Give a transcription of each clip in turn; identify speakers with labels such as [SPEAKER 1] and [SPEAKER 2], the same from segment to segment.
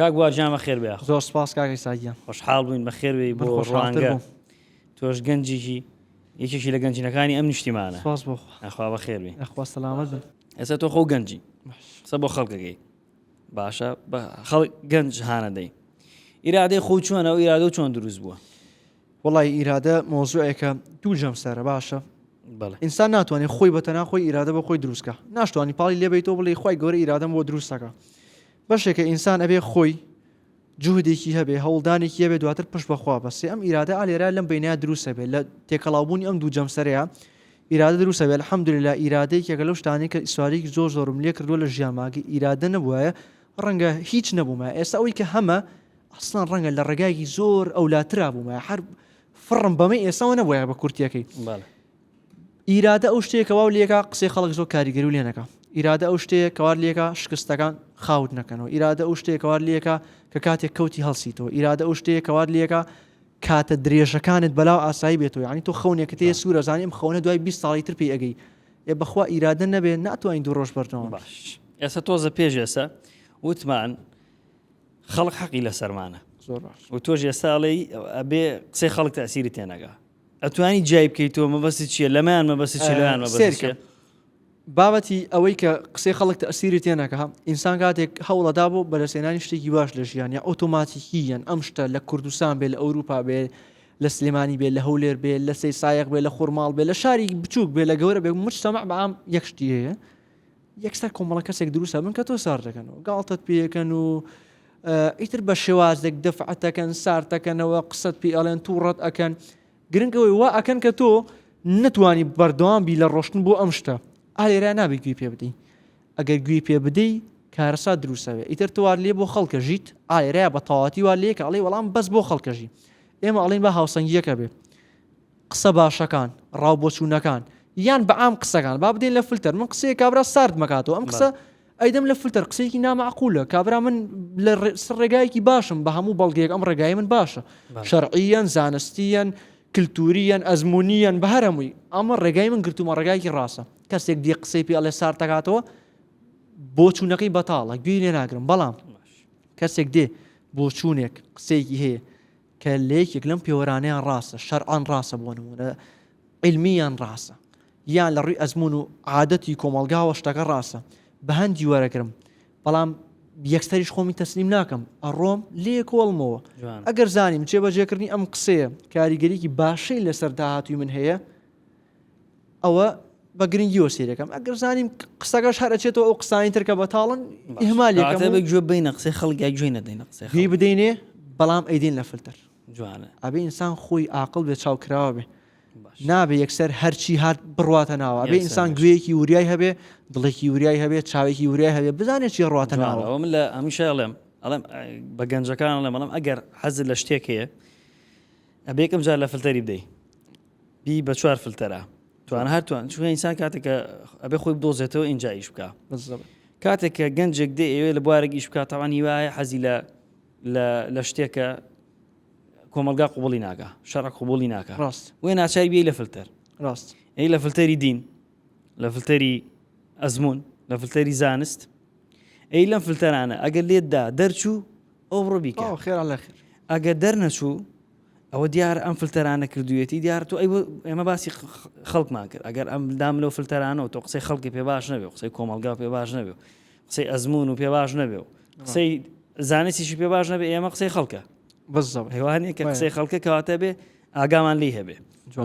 [SPEAKER 1] کاک بوارجان بەخێر بێ
[SPEAKER 2] زۆر سپاس کاکەی ساگیان
[SPEAKER 1] خۆشحاڵ بووین بەخێر بێ بۆ ڕوانگە تۆش گەنجێکی یەکێکی لە گەنجینەکانی ئەم نیشتیمانە
[SPEAKER 2] سپاس بۆ
[SPEAKER 1] ئەخوا بەخێر بێ
[SPEAKER 2] ئەخوا سەلامەت بن
[SPEAKER 1] ئێستا تۆ خۆ گەنجی قسە بۆ خەڵکەکەی باشە بە خەڵک گەنج هانەدەی ئیرادەی خۆ چۆنە و ئیرادە و چۆن دروست بووە
[SPEAKER 2] وڵی ئیرادە مۆزوعێکە دوو جەم سەرە باشە
[SPEAKER 1] بەڵێ
[SPEAKER 2] ئینسان ناتوانێت خۆی بەتەنها خۆی ئیرادە بە خۆی دروستکە ناشتوانانی پاڵی لێبیتەوە بڵێ خۆی گەورە ئیرادەم بۆ دروستەکە بەشێکە ئینسان ئەبێ خۆی جوهدێکی هەبێ هەوڵدانێکی هەبێ دواتر پشت بەخوا بەسێ ئەم ئیرادە ئالێرا لەم بینیا دروستە بێت لە تێکەڵاوبوونی ئەم دوو جەمسەرەیە ئیرادە دروستە بێت الحەمدولله ئیرادەیەکێکە لەو شتانەی کە ئیسوارێکی زۆر زۆرم لێ کردووە لە ژیانماگی ئیرادە نەبووە ڕەنگە هیچ نەبوومە ئێستا ئەوەی کە هەمە ئەسڵان ڕەنگە لە ڕێگایکی زۆر ئەولاترا بوومە هەر فڕم بەمە ئێساوە نەبووە بە کورتیەکەی ئیرادە ئەو شتەیە کەوا لێکە قسەی خەڵک زۆر کاریگەری و لێنەکە ئیرادە ئەو شتەیە کەوار لێکە شکستەکان خاوت نەکەنەوە ئیرادە ئەو شتەیە کەوار لێکە کە کاتێک کەوتی هەڵسیتەوە ئیرادە ئەو شتەیە کەوار لێکە کاتە درێژەکانت بەلاو ئاسایی بێتەوە یعنی تۆ خەونێکە تێ سوورە زانانی ئەم خەونە دوای 20 ساڵی تر پێی ئەگەی بەخوا ئیرادە نەبێ ناتوانین دوو ڕۆژ بەرنەوە
[SPEAKER 1] باش ئێستا تۆزە پێش ئێستا وتمان خەڵک حەقی لە سەرمانە
[SPEAKER 2] زۆر باش
[SPEAKER 1] و تۆژ ئێستاڵی ئەبێ قسەی خەڵک تەسیری تێنەگا ئەتوانی جای بکەیتەوە مەبەستی چییە لەمایان مەبەستی چی لەیان مەبەستی
[SPEAKER 2] بابەتی ئەوەی کە قسەی خەڵک تەسیری تێنەکە ئینسان کاتێک هەوڵەدا بۆ بەرەسێنانی شتێکی باش لە ژیان یا ئۆتۆماتیکیەن ئەم شتە لە کوردستان بێ لە ئەوروپا بێ لە سلێمانی بێ لە هەولێر بێ لە سەی سایق بێ لە خورماڵ بێ لە شاری بچووک بێ لە گەورە بێ مجتەمع بەعام یەک شتی هەیە یەکسەر کۆمەڵە کەسێک دروستە بن کە تۆ سار دەکەنەوە گاڵتت پێەکەن و ئیتر بە شێوازێک دەفعەتەکەن سارتەکەنەوە قسەت پێ ئەڵێن تووڕەت ئەکەن گرنگەوەی وا ئەکەن کە تۆ نتوانی بەردەوام بی لە ڕۆشتن بۆ ئەم شتە ئالێرا نابێ گوێی پێ بدەی ئەگەر گوێی پێ بدەی کارەسا دروستەوێ ئیتر تووار لێ بۆ خەڵکە ژیت ئالێرا بە تەواتی وا لێکە ئەڵێ وەڵام بەس بۆ خەڵکەژی ئێمە ئەڵێن بە هاوسەنگیەکە بێ قسە باشەکان ڕاوبۆچوونەکان یان بەعام قسەکان با بدەین لە فلتەر من قسەیە کابرا سارد مەکاتەوە ئەم قسە ئەیدەم لە فلتەر قسەیەکی نامەعقولە کابرا من لە ڕێگایەکی باشم بە هەموو بەڵگەیەک ئەم ڕێگای من باشە شەرعیەن زانستیەن کلتوریەن ئەزمونیەن بە هەرەمووی ئەمە ڕێگای من گرتومە ڕێگایکی ڕاستە کەسێک دی قسەی پێ ئەڵێ سارد دەکاتەوە بۆ چوونەکەی بەتاڵە گوێی لێ ناگرم بەڵام کەسێک دێ بۆ چوونێک قسەیەکی هەیە کە لەیەکێک لەم پێوەرانەیان ڕاستە شەرعان ڕاستە بۆ نمونە علمیان ڕاستە یان لە ڕووی ئەزمون و عادەتی کۆمەلگاوە شتەکە ڕاستە بە هەندی وەرەگرم بەڵام یەکسەریش خۆمی تەسلیم ناکەم ئەڕۆم لێ کۆڵمەوە ئەگەر زانیم جێبەجێکردنی ئەم قسەیە کاریگەریکی باشەی لەسەر داهاتووی من هەیە ئەوە بە گرنگی وەسیرەکەم ئەگەر زانیم قسەکەش هەرەچێتەوە ئەو قسانی ترکە بەتاڵن ئیهمالێکە
[SPEAKER 1] گوێ بینە قسەی خەڵک گوێ نەدەینە
[SPEAKER 2] قسەی بدەینێ بەڵام ئەیدین لە فلتەر
[SPEAKER 1] جوانە
[SPEAKER 2] ئەبێ ئینسان خۆی عاقڵ بێت چاوکراوە بێ نابێ یەکسەر هەرچی هات بڕواتە ناوە بێ ئینسان گوێیەکی وریای هەبێ دڵێکی وریای هەبێ چاوێکی وریای هەبێ بزانێت چی ڕواتە ناوە
[SPEAKER 1] من لە هەمیشە ئەڵێم بە گەنجەکان ئەڵێم بەڵام ئەگەر حەزت لە شتێک هەیە ئەبێ یەکەم جار لە فلتەری بدەی بی بە چوار فلتەرە توان هەرتوان چونکە ئینسان کاتێک کە ئەبێ خۆی بدۆزێتەوە ئینجا ئیش بکە کاتێک کە گەنجێک دێ ئەوێ لە بوارێک ئیش بکات تاوان هیوایە حەزی لە شتێکە کۆمەلگا قوبوڵی ناکە شەڕە قوبوڵی ناکە
[SPEAKER 2] ڕاست
[SPEAKER 1] وێ ناچاری بێ لە فلتەر
[SPEAKER 2] ڕاست
[SPEAKER 1] ئەی لە فلتەری دین لە فلتەری ئەزمون لە فلتەری زانست ئەی لەم فلتەرانە ئەگەر لێتدا دەرچوو ئەو ڕۆبیکە
[SPEAKER 2] خێرا لە خێر
[SPEAKER 1] ئەگەر دەرنەچوو ئەوە دیار ئەم فلتەرانە کردوێتی دیار تۆ ئێمە باسی خەڵکمان کرد ئەگەر ئەم دام لەو فلتەرانەوە تۆ قسەی خەڵکی پێ باش نەبێ قسەی کۆمەلگا پێ باش نەبێ قسەی ئەزمون و پێ باش نەبێ قسەی زانستیشی پێ باش نەبێ ئێمە قسەی خەڵکە هێوانێک کە قسەی خەڵکە کەواتە بێ ئاگامان لی هەبێ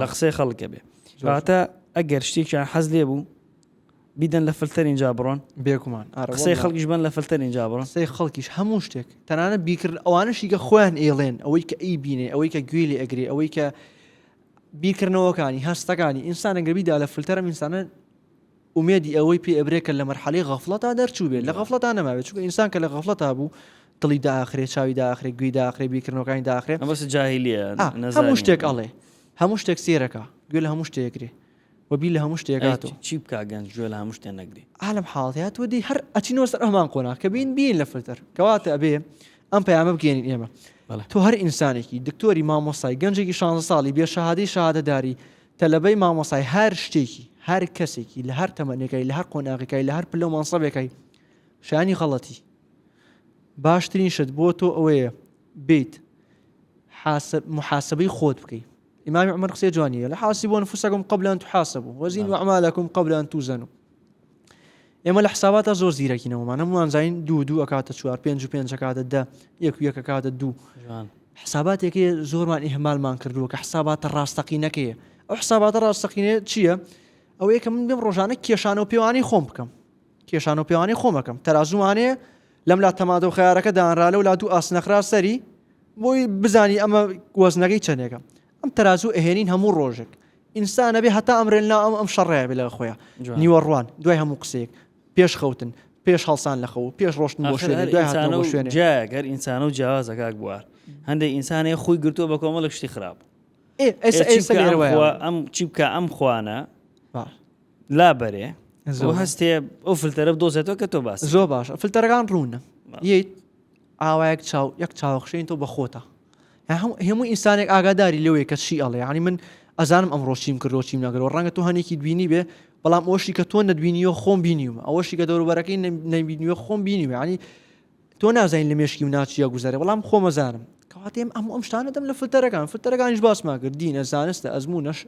[SPEAKER 1] لە قسەی خەڵکە بێ کەواتە ئەگەر شتێکیان حەز لێ بوو بیدەن لە فلتەر اینجا بڕۆن
[SPEAKER 2] بێکومان
[SPEAKER 1] قسەی خەڵکیش بن لە فلتەر اینجا بڕۆن
[SPEAKER 2] قسەی خەڵکیش هەموو شتێک تەنانە بیرکرد ئەوانشی کە خۆیان ئێڵێن ئەوەی کە ئەی بینێ ئەوەی کە گوێ لێ ئەگرێ ئەوەی کە بیرکردنەوەکانی هەستەکانی ئینسان ئەگەربیدا لە فلتەرم ئینسانە ئومێدی ئەوەی پێ ئەبرێکە لە مەرحەلەی غەفڵەتا دەرچوو بێت لە غەفڵەتا نەماوێت چونکە ئینسان کە لە غەفڵەتا بوو دڵی داخرێت چاوی داخرێت گوێی داخرێت بیرکردنەوەکانی داخرێت
[SPEAKER 1] ئەمە جاهیلیە
[SPEAKER 2] هەموو شتێک ئەڵێ هەموو شتێک سێرەکە گوێ لە هەموو شتێکرێ وەبی لە هەموو شتێکاتەوە
[SPEAKER 1] چی بکە گەنج گوێ لە هەموو شتێک نەگری
[SPEAKER 2] عالم حاڵەت وەدی هەر ئەچینەوە سەر ئەمان قۆنا کە بین لە فلتەر کەواتە ئەبێ ئەم پەیامە بگەێنین ئێمە تۆ هەر ئینسانێکی دکتۆری مامۆسای گەنجێکی 16 ساڵی بێ شەهادەی شەهادەداری تەلەبەی مامۆسای هەر شتێکی هەر کەسێکی لە هەر تەمەنێکەکەی لە هەر قۆناغەکەی لە هەر پلە و مانسەبێکەکەی شانی غەڵەتی باشترین شت بۆ تۆ ئەوەیە بیت محاسبەی خۆت بکەیت. ئیمامی عومەر قسەی جوانیە لە حاسبوا أنفسكم قبل أن تحاسبوا وزنوا أعمالكم قبل أن توزنوا. ئێمە لە حساباتە زۆر زیرەکینەوەمان هەمووان زانین 2 ئەکاتە 4 5 و 5 ئەکاتە 10 1 ئەکاتە 2 حساباتێکی زۆرمان ئیهمالمان کردووە کە حساباتە ڕاستەقینەکەیە. ئەو حساباتە ڕاستەقینە چییە؟ ئەوەیە کە من بێم ڕۆژانە کێشانە و پێوانی خۆم بکەم کێشان و پێوانی خۆمەکەم تەرازومانەیە لەم لا تەماتە و خیارەکە دانرا لەو لا دوو ئاسنەخرا سەری بۆی بزانی ئەمە وەزنەکەی چەندێکە. ئەم تەرازوو ئەهێنین هەموو ڕۆژێک ئینسانە بێ هەتا ئەمرێننا ئەم شەڕەیە بێ لە خۆیان نیوەڕوان دوای هەموو قسەیەک پێش خەوتن پێش هەڵسان لە خەو پێش ڕۆشتن بۆ شوێنێ دوای هاتنەوە بۆ شوێنێ
[SPEAKER 1] جاگەر ئینسانە و جیاوازە کاک بوار هەندێک ئینسانەیە خۆی گرتووە بە کۆمەڵێک شتی خراپ ئەم چی بکە ئەم خوانە لا بەرێ هەستێ ئەو فلتەرە بدۆزێتەوە کە تۆ باس
[SPEAKER 2] زۆر باش فلتەرەکان ڕوونە یەیت ئاوایەک یەک چاوەخشەین تۆ بە خۆتە هەموو ئینسانێک ئاگاداری لەوەیە کە چی ئەڵێ ینی من ئەزانم ئەمڕۆ چیم کردۆ چیم نەکردەوە ڕەنگە تۆ هەنێکی دوینی بێ بەڵام ئەوشی کە تۆ نەدبینیوە خۆم بینیومە ئەوەشی کە دەوروبەرەکەی نەبینیوە خۆم بینیوە ینی تۆ نازانین لە مێشکی و ناچیە گوزارێ بەڵام خۆمەزانم کەواتێم ئەم شتانە دەم لە فلتەرەکانیش باسما کرد دینە زانستە ئەزمونەش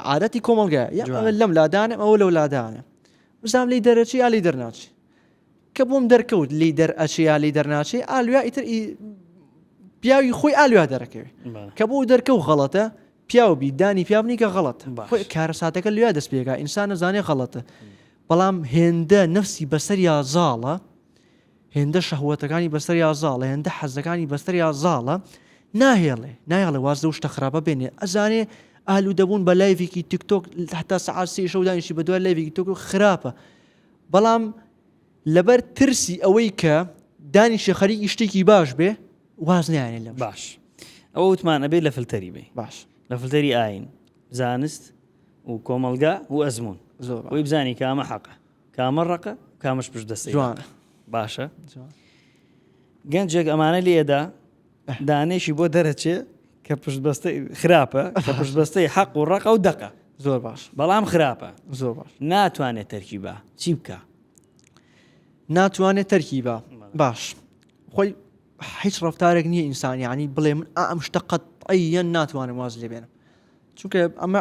[SPEAKER 2] عادەتی کۆمەڵگایە لەم لادانە ئەوە لەو لادانە بزانام لی دەرەچی یا لی دەرناچی کە بۆم دەرکەوت لی دەرئەچی یا لی دەرناچی ئالویا ئیتر پیاوی خۆی ئالویا دەرەکەوێت کە بۆ دەرکەوت غەڵەتە پیاوبی دانی پیاونی کە غەڵەت خۆی کارە ساتەکە لێ دەست پێکا ئینسان نەزانێ غەڵەتە بەڵام هێندە نەفسی بەسەر یا زاڵە هێندە شەهوەتەکانی بەسەر یا زاڵە هێندە حەزەکانی بەسەر یا زاڵە ناهێڵێ وازدە و شتە خراپە بێنێ ئەزانێ ئالو دەبوون بە لایڤێکی تیکتۆک هەتا سەعات 3 شەو دانیشی بە دوای لایڤێکی تیکتۆک خراپە بەڵام لەبەر ترسی ئەوەی کە دانیشە خەریکی شتێکی باش بێ واز نیانێ لەم
[SPEAKER 1] باش ئەوە وتمان ئەبێ لە فلتەری بێ
[SPEAKER 2] باش
[SPEAKER 1] لە فلتەری ئاین زانست و کۆمەلگا و ئەزمون وی بزانی کامە حەقە کامە ڕەقە کامەش پشت دەستی
[SPEAKER 2] جوانە
[SPEAKER 1] باشە گەنجێک ئەمانە لێدا دانێشی بۆ دەرەچێ کە پشتبەستەی خراپە کە پشتبەستەی حەق و ڕەقە و دەقە
[SPEAKER 2] زۆر باش
[SPEAKER 1] بەڵام خراپە
[SPEAKER 2] زۆر باش
[SPEAKER 1] ناتوانێت تەرکیبە چی بکە
[SPEAKER 2] ناتوانێت تەرکیبە باش خۆی هیچ ڕەفتارێک نییە ئینسانی عنی بڵێ من ئەم شتە قەتعیەن ناتوانم واز لێ بێنم چونکە ئەمە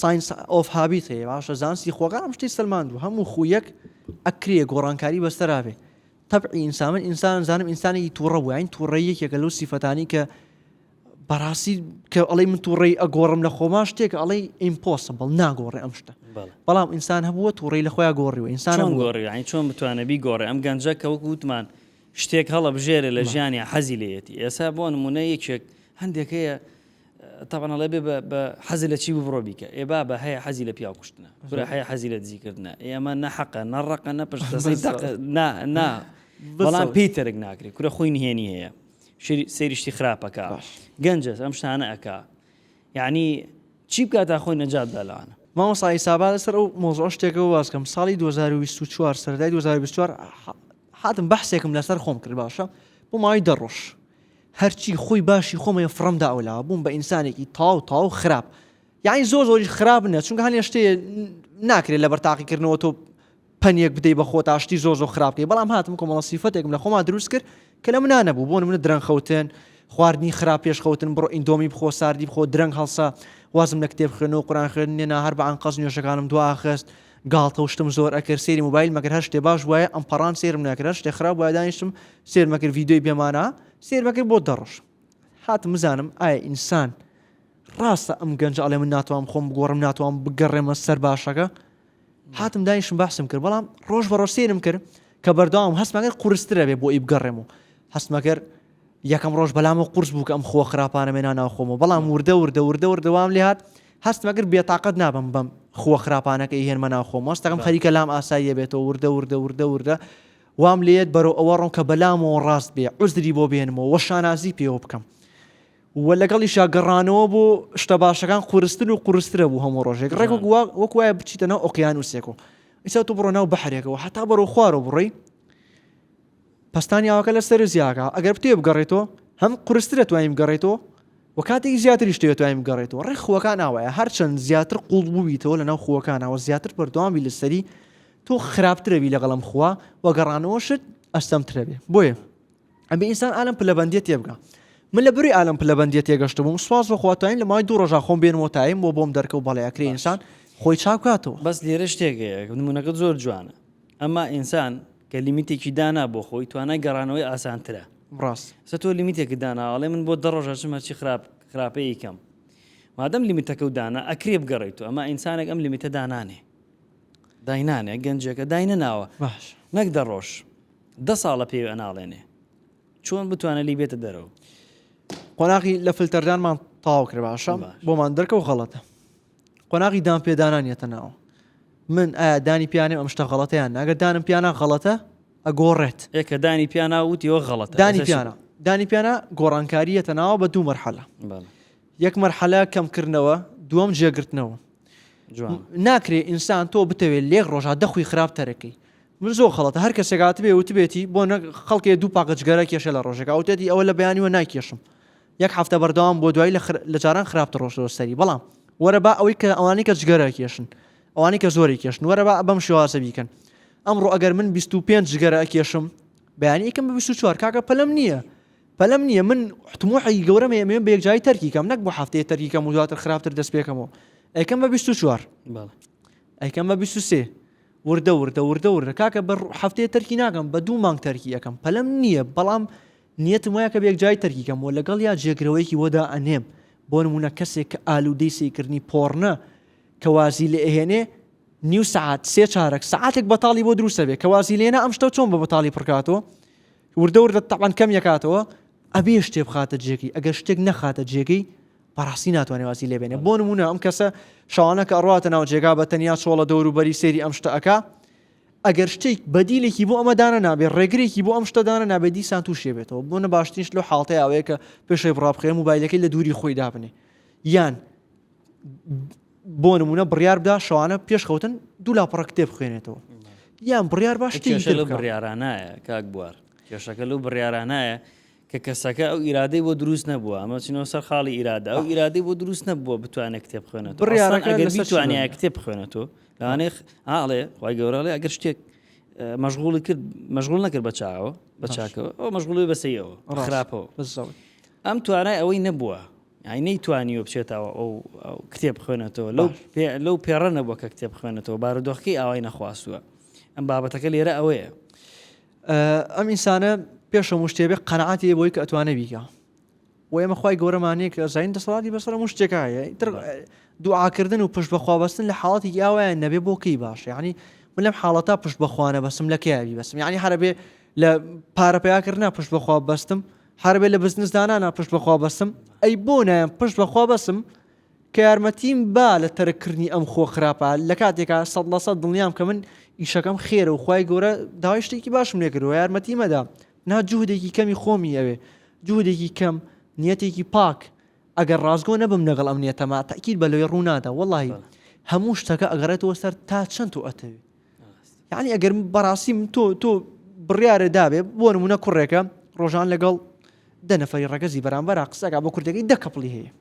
[SPEAKER 2] ساینس ئۆف هابیت هەیە باشە زانستی خۆگان ئەم شتەی سەلماندوو هەموو خویەک ئەکرێ گۆڕانکاری بەستەرا بێ تەبعی ئینسان ئینسان زانم ئینسانێکی تووڕە بووە این تووڕەیەکێکە لەو سیفەتانی کە بەڕاستی کە ئەڵێ من تووڕێی ئەگۆڕم لە خۆما شتێکە ئەڵێ ئیمپۆسیبڵ ناگۆڕێ ئەم شتە بەڵام ئینسان هەبووە تووڕێی لە خۆیان گۆڕیوە ئینسان
[SPEAKER 1] گۆڕی چۆن بتوانە بیگۆڕێ ئەم گەنجە کە وەکو وتمان شتێک هەڵە بژێرە لە ژیانی حەزی لێتی ئێستا بۆ نمونە یەکێک هەندێک هەیە طبعا ئەڵێ بێ بە حەزی لە چی بڕۆ بیکە ئێبا بە هەیە حەزی لە پیاو کوشتنە برا هەیە حەزی لە دزیکردنە ئێمە نەحەقە نەڕەقە نەپشتەسەی نا بەڵام پێی تەرک ناکرێت کورە خۆی نهێنی هەیە سەیریشتی خراپەکە گەنجە ئەم شتانە ئەکا یعنی چی بکاتە خۆی نەجات دەلاوانە
[SPEAKER 2] مامۆستا ئیسابا لەسەر ئەو مۆزوع شتێکەوە وازکەم ساڵی 2024 سەردای 2024 هاتم بەحسێکم لەسەر خۆم کرد باشە بۆ ماوەی 10 ڕۆژ هەرچی خۆی باشی خۆمە فڕمدا ئەولا بووم بە ئینسانێکی تاو خراپ یعنی زۆری خراپ نە چونکە هەنێ شتێ ناکرێت لە بەرتاقیکردنەوە تۆ پەنیەک بدەی بە خۆت ئاشتی زۆر خراپکەی بەڵام هاتم کۆمەڵە سیفەتێکم لە خۆما دروست کرد کە لە منە نەبوو بۆ منە درەنگ خەوتن خواردنی خراپ پێش خەوتن بڕۆ ئیندۆمی بخۆ ساردی بخۆ درەنگ هەڵسا وازم لە کتێب خوێنەوە قورئان خوێندنێ هەر بە ئەنقەز نوێژەکانم دوا خست گاڵتە و شتم زۆر ئەکرد سێری موبایل مەگەر هەر شتێ باش وایە ئەم پەڕان سێرم ناکرد شتێ خراپ وایە دانیشتم سێر مەکرد ڤیدیۆی بێمانە سێر مەکرد بۆ 10 ڕۆژ هاتم بزانم ئایا ئینسان ڕاستە ئەم گەنجە ئەڵێ من ناتوانم خۆم بگۆڕم ناتوانم بگەڕێمە سەر باشەکە هاتم دانیشتم باسم کرد بەڵام ڕۆژ بە ڕۆژ سێرم کرد کە بەردەوام هەستمەکرد قورسترە بێ بۆ ئی بگەڕێم و هەستمەکرد یەکەم ڕۆژ بەلامە قورس بوو کە ئەم خۆ خراپانە مێنا ناو خۆمەوە بەڵام وردەوام لێ هات هەستمەکرد بێتاقەت نابم بەم خۆ خراپانەکە هێنمە ناو خۆم هەستەکەم خەریکە لام ئاساییە بێتەوە وردە وام لێت بەرەو ئەوە ڕۆم کە بەلامەوە ڕاست بێ عوزری بۆ بێنمەوە وە شانازی پێوە بکەم وە لەگەڵی شاگەڕانەوە بۆ شتە باشەکان قورسترە بوو هەموو ڕۆژێک ڕێک وەک وایە بچیتە ناو ئۆقیانوسێک و ئیسا تۆ بڕۆ ناو بەحرێکەوە هەتا بەرەو خوارەوە بڕۆی پەستانی ئاوەکە لە سەر زیاکە ئەگەر پتێ بگەڕێتەوە هەم قورسترە توانیم بگەڕێتەوە و کاتێکی زیاتری شتێ توانیم بگەڕێتەوە ڕێک خوەکان ئاوایە هەرچەند زیاتر قوڵ بوویتەوە لە ناو خوەکانەوە زیاتر بەردەوامی لەسەری تۆ خراپترەوی لەگەڵم خوا وە گەڕانەوە شت ئەستەمترە بێ بۆیە ئەبێ ئینسان ئالم پلەبەندیە تێبگا من لە بری ئالم پلەبەندیە تێگەشت بووم سواز بەخواتین لە مای 2 ڕۆژە خۆم بێنەوەتایم بۆم دەرکە و بەڵێکری ئینسان خۆی چاکاتەوە
[SPEAKER 1] بەس لێرە شتێکەیە نمونەکە زۆر جوانە ئەمما ئینسان کە لیمیتێکی دانا بۆ خۆی توانای گەڕانەوەی ئاسانترە
[SPEAKER 2] ڕاست
[SPEAKER 1] سە تۆ لیمیتێکی داناڵێ من بۆ 10 ڕۆژە چمەچی خراپەیە کەم مادەم لیمیتەکە و دانا ئەکرێ بگەڕێیت ئەمە ئینسانێک ئەم لیمیتە دانانێ داینانێ گەنجەکە داینە ناوە
[SPEAKER 2] باش
[SPEAKER 1] نەک 10 ڕۆژ 10 ساڵە پێ ئەناڵێنێ چۆن بتوانە لی بێتە دەرەوە
[SPEAKER 2] قۆناغی لە فلتەردانمان تاو کرد باشە بۆمان دەرکە و غەڵەتە قۆناغی دان پێدانانیەتە ناوە من ئایا دانی پیانێ ئەم شتە غەڵەتەیان ئەگەر دانم پیانە غەڵەتە ئەگۆڕێت
[SPEAKER 1] ئێکە دانی پیانا وتیەوە غەڵەتە
[SPEAKER 2] دانی پیانە گۆڕانکاریەتە ناوە بە 2 مەرحەلە یەک مەرحەلە کەمکردنەوە دووەم جێگرتنەوە ناکرێ ئینسان تۆ بتەوێت لێک ڕۆژە دەخوی خراپ تەرەکەی من زۆر خەڵەتە هەر کەسێکات بێ وتبێتی بۆ خەڵکی 2 پاقەجگەرە کێشە لە ڕۆژێک ئەوتێتی ئەوە لە بەیانیوە ناکێشم یەک هەفتە بەردەوام بۆ دوای لە جاران خراپتە ڕۆژەوە سەری بەڵام وەرە با ئەوەی کە ئەوانی کە جگەرە کێشن ئەوانی کە زۆری کێشن وەرە با بەم شێوازە بیکەن ئەمڕۆ ئەگەر من 25 جگەرە کێشم بەیانی یەکەم بە 24 کاکە پەلەم نییە من حتموحی گەورەم ئێمە بە یەکجایی تەرکی کەم نەک بۆ هەفتەیە تەرکی کەم و دواتر خراپتر دەست پێکەمەوە ئەیکەم بە 24 ئەیکەم بە 23 وردە کاکە بە هەفتەیە تەرکی ناکەم بە 2 مانگ تەرکی یەکەم پەلەم نییە بەڵام نیەتم وایە کە بە یەکجایی تەرکی کەم و لەگەڵ یا جێگرەوەیکی وەدا ئەنێم بۆ نمونە کەسێک کە ئالوودەی سیکردنی پۆڕنە کە وازی لێ ئەهێنێ نیو سعات 3 چارەک سعاتێک بەتاڵی بۆ دروستە بێ کە وازی لێنە ئەم شتە چۆن بە بەتاڵی پڕکاتەوە وردە تەعبان کەم یەکاتەوە ئەبێ شتێ بخاتە جێگەی ئەگەر شتێک نەخاتە جێگەی بەڕاستی ناتوانێت وازی لێ بێنێ بۆ نمونە ئەم کەسە شەوانە کە ئەڕاتە ناو جێگا بە تەنیا چۆڵە دەوروبەری سێری ئەم شتە ئەکا ئەگەر شتێک بەدیلێکی بۆ ئەمەدانە نابێت ڕێگرێکی بۆ ئەم شتەدانە نابێت دیسان تووشێ بێتەوە بۆ نە باشترینش لەو حاڵتەیە ئەوەیە کە پێشەی بڕابخێ موبایلەکەی لە دووری خۆی دابنێ یان بۆ نمونە بڕیار بدا شەوانە پێش خەوتن 2 لاپەڕە کتێب بخوێنێتەوە یان بڕیار باشتر
[SPEAKER 1] بڕیارانایە کاک بوار کێشەکە لەو بڕیارانایە کە کەسەکە ئەو ئیرادەی بۆ دروست نەبووە ئەمە چینەوە سەر خاڵی ئیرادا ئەو ئیرادەی بۆ دروست نەبووە بتوانێت کتێب بخوێنێتەوە ئەگەر بتوانێت کتێب بخوێنێتەوە لەوانەیە ئاڵێ وای گەورەڵێ ئەگەر شتێک مەشغوڵی کرد مەشغوڵ نەکرد بە چاوە بە چاکەوە ئەو مەشغوڵی بەسەیەوە خراپەوە ئەم توانای ئەوەی نەبووە ئاینەی توانیوە بچێتەوە ئەو کتێب بخوێنێتەوە لەو پێڕە نەبووە کە کتێب بخوێنێتەوە بارودۆخەکەی ئاوای نەخواستووە ئەم بابەتەکە لێرە ئەوەیە
[SPEAKER 2] ئەم ئینسانە پێشەم شتێبێ قەنەعاتی بۆی کە ئەتوانە بیکە و ئێمە خوای گەورەمانەیە کە زین دەسەڵاتی بەسەر هەموو شتێکایە دوعاکردن و پشت بەخوابەستن لە حاڵەتی یاوایە نەبێ بۆکەی باش یعنی من لەم حاڵەتا پشت بەخوانە بەسم لە کیاوی بەسم یعنی هەربێ لە پارەپیاکردنا پشت بەخوا بەستم هەربێ لە بزنسدانانە پشت بەخوا بەستم ئەی بۆ نایەم پشت بەخوا بەسم کە یارمەتیم با لە تەرەکردنی ئەم خۆ خراپە لە کاتێکا 100% دڵنیام کە من ئیشەکەم خێرە و خوای گەورە داوای شتێکی باشم لێ کردەوە یارمەتی مەدا نا جوهدێکی کەمی خۆمی ئەوێ جوهدێکی کەم نیەتێکی پاک ئەگەر ڕازگۆ نەبم لەگەڵ ئەم نیەتەما تاکید بە لەوێ ڕوونادا وەڵی هەموو شتەکە ئەگەڕێتەوە سەر تا چەند تۆ ئەتەوێ یعنی ئەگەر بەڕاستیم تۆ بڕیارە دابێ بۆ نمونە کوڕێکە ڕۆژان لەگەڵ 10 نەفەری ڕەگەزی بەرامبەر قسەکە بۆ کوردەکەی 10 کەپڵی هەیە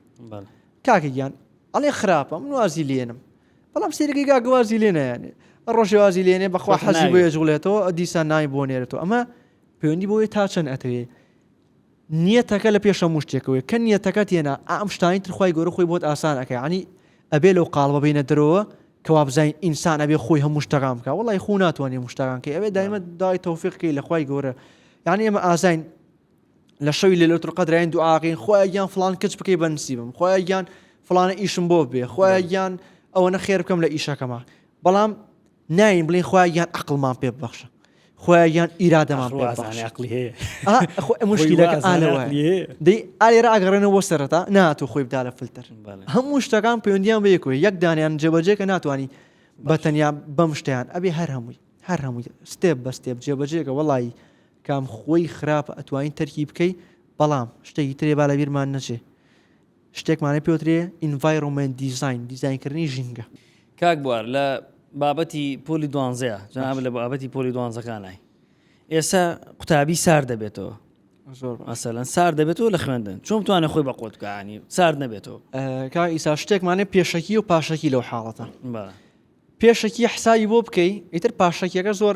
[SPEAKER 2] کاکەگیان ئەڵێ خراپە من وازی لێنم بەڵام سێرەکەی گاگوازی لێ نایانێ ڕۆژێوازی لێنێ بەخوا حەزی بۆ یەجوڵێتەوە دیسان نای بۆ نێرێتەوە ئەمە پەیوەندی بۆی تا چەند ئەتەوێ نیەتەکە لە پێشە مشتێکەوەی کە نیەتەکە تێنا ئەم شتانی ترخوای گەورە خۆی بۆت ئاسانەکە عنی ئەبێ لەو قاڵبە بینە درەوە کەوا بزین ئینسان ئەبێ خۆی هەموو شتەکان بکە وڵی خۆ ناتوانێ مشتەکانکە ئەبێ دایمە دای تەوفیقی لە خوای گەورە یعنی ئێمە ئازین لە شەوی لەلەتر قەدرین دوعاقین خۆی گیان فلان کچ بکەی بەنسیبم خۆی گیان فلانە ئیشم بۆ بێ خۆی گیان ئەوە نەخێر بکەم لە ئیشەکەما بەڵام ناین بڵین خۆی گیان عقلمان پێ ببەخشە خۆی گیان ئیرادەمان پێ ببەخشە
[SPEAKER 1] عقلی هەیە
[SPEAKER 2] مشکلەکە ئالەوە دەی ئالێرە ئاگەڕێنەوە سەرەتا ناتۆ خۆی بدا لە فلتر هەموو شتەکان پەیوەندیان بە یەکەوە یەک دانیان جێبەجێ کە ناتوانانی بەتەنیا بەم شتیان ئەبێ هەر هەمووی ستێپ بە ستێپ جێبەجێکە وەڵی کام خۆی خراپە ئەتوانین تەرکی بکەی بەڵام شتێکی ترێ با لە بیرمان نەچێ شتێکمانە پێوترێ ئینڤایرۆمنت دیزاینکردنی ژینگە
[SPEAKER 1] کاک بوار لە بابەتی پۆلی دوانزەیە جەناب لە بابەتی پۆلی دوانزەکانای ئێستا قوتابی سار دەبێتەوە مەسەلەن سار دەبێتەوە لە خوێندن چۆن توانێت خۆی بە قوت بکانی سار نەبێتەوە
[SPEAKER 2] کا ئیسا شتێکمانێ پێشەکی و پاشەکی لەو حاڵەتە پێشەکی حسابی بۆ بکەی ئیتر پاشەکیەکە زۆر